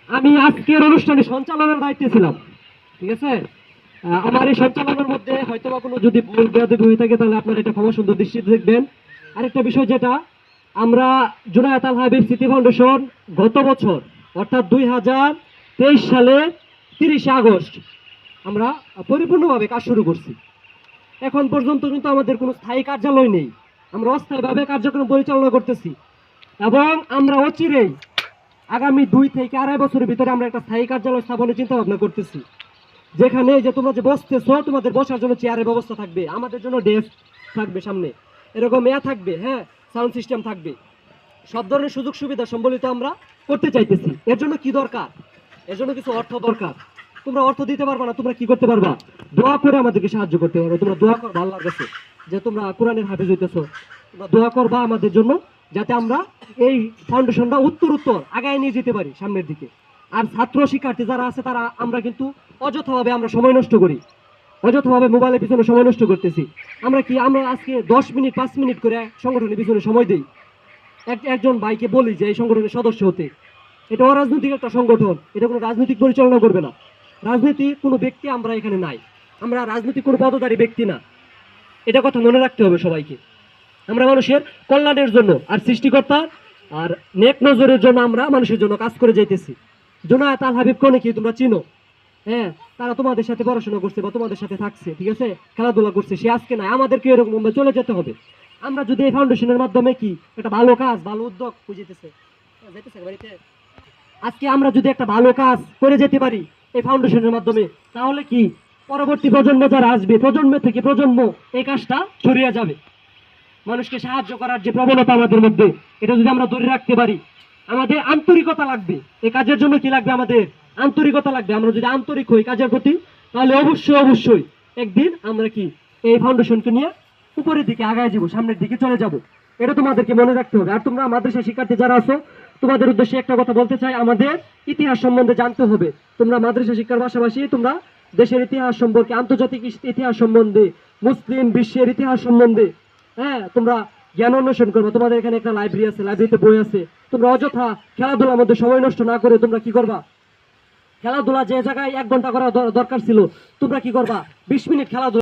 আমি আজকের অনুষ্ঠানে সঞ্চালনের দায়িত্বে ছিলাম, ঠিক আছে। আমার এই সঞ্চালনের মধ্যে হয়তো বা কোনো যদি ভুল বেয়াদবি হয়ে থাকে তাহলে আপনারা এটা ক্ষমা সুন্দর দৃষ্টিতে দেখবেন। আরেকটা বিষয় যেটা, আমরা জুনায়েদ আল হাবিব স্মৃতি ফাউন্ডেশন গত বছর অর্থাৎ 2023 সালে 30শে আগস্ট আমরা পরিপূর্ণভাবে কাজ শুরু করছি। এখন পর্যন্ত কিন্তু আমাদের কোনো স্থায়ী কার্যালয় নেই, আমরা অস্থায়ীভাবে কার্যক্রম পরিচালনা করতেছি এবং আমরা অচিরেই আগামী 2 থেকে 2.5 বছরের ভিতরে আমরা একটা স্থায়ী কার্যালয় স্থাপনের চিন্তা ভাবনা করতেছি, যেখানে যে তোমরা যে বসতেছো তোমাদের বসার জন্য চেয়ারের ব্যবস্থা থাকবে, আমাদের জন্য ডেস্ক থাকবে, সামনে এরকম থাকবে, হ্যাঁ, সাউন্ড সিস্টেম থাকবে, সব ধরনের সুযোগ সুবিধা সম্বলিত আমরা করতে চাইতেছি। এর জন্য কি দরকার? এর জন্য কিছু অর্থ দরকার। তোমরা অর্থ দিতে পারবা না, তোমরা কি করতে পারবা? দোয়া করে আমাদেরকে সাহায্য করতে পারবে। তোমরা দোয়া করবা আল্লাহর কাছে, যে তোমরা কোরআনের হাফেজ হইতেছো, তোমরা দোয়া করবা আমাদের জন্য, যাতে আমরা এই ফাউন্ডেশনটা উত্তর আগায় নিয়ে যেতে পারি সামনের দিকে। আর ছাত্র শিক্ষার্থী যারা আছে তারা আমরা কিন্তু অযথাভাবে আমরা সময় নষ্ট করি, অযথাভাবে মোবাইলের পিছনে সময় নষ্ট করতেছি। আমরা আজকে 10 মিনিট 5 মিনিট করে সংগঠনের পিছনে সময় দিই, একজন ভাইকে বলি যে এই সংগঠনের সদস্য হতে। এটা অরাজনৈতিক একটা সংগঠন, এটা কোনো রাজনৈতিক পরিচালনা করবে না, রাজনীতি কোনো ব্যক্তি আমরা এখানে নাই, আমরা রাজনৈতিক কোনো পদধারী ব্যক্তি না, এটা কথা মনে রাখতে হবে সবাইকে। আমরা মানুষের কল্যাণের জন্য আর সৃষ্টিকর্তা আর নেক নজরের জন্য আমরা মানুষের জন্য কাজ করে যাইতেছি। জুনায়েদ আল হাবিব কোনে কি তোমরা চিনো? হ্যাঁ, তারা তোমাদের সাথে পড়াশোনা করছে বা তোমাদের সাথে থাকছে, ঠিক আছে, খেলাধুলা করছে, সে আজকে নাই। আমাদেরকে এরকম চলে যেতে হবে। আমরা যদি এই ফাউন্ডেশনের মাধ্যমে কি একটা ভালো কাজ, ভালো উদ্যোগ বুঝিতেছে বাড়িতে, আজকে আমরা যদি একটা ভালো কাজ করে যেতে পারি এই ফাউন্ডেশনের মাধ্যমে, তাহলে কি পরবর্তী প্রজন্ম যারা আসবে, প্রজন্ম থেকে প্রজন্ম এই কাজটা ছড়িয়ে যাবে। মানুষকে সাহায্য করার যে প্রবণতা আমাদের মধ্যে, এটা যদি আমরা ধরে রাখতে পারি, আমাদের আন্তরিকতা লাগবে। এই কাজের জন্য কি লাগবে? আমাদের আন্তরিকতা লাগবে। আমরা যদি আন্তরিক হই কাজের প্রতি, তাহলে অবশ্যই একদিন আমরা কি এই ফাউন্ডেশনকে নিয়ে উপরের দিকে আগায় যাব, সামনের দিকে চলে যাব। এটা তোমাদেরকে মনে রাখতে হবে। আর তোমরা মাদ্রাসা শিক্ষার্থী যারা আছো, তোমাদের উদ্দেশ্যে একটা কথা বলতে চাই, আমাদের ইতিহাস সম্বন্ধে জানতে হবে। তোমরা মাদ্রাসা শিক্ষার পাশাপাশি তোমরা দেশের ইতিহাস সম্পর্কে, আন্তর্জাতিক ইতিহাস সম্বন্ধে, মুসলিম বিশ্বের ইতিহাস সম্বন্ধে, হ্যাঁ, তোমরা জ্ঞান অন্বেষণ করবে। তোমাদের এখানে একটা লাইব্রেরি আছে, লাইব্রেরিতে বই আছে। তোমরা অযথা খেলাধুলার মধ্যে সময় নষ্ট না করে তোমরা কি করবা? খেলাধুলা যে জায়গায় 1 ঘন্টা করা দরকার ছিল, তোমরা কি করবা? 20 মিনিট খেলাধুলা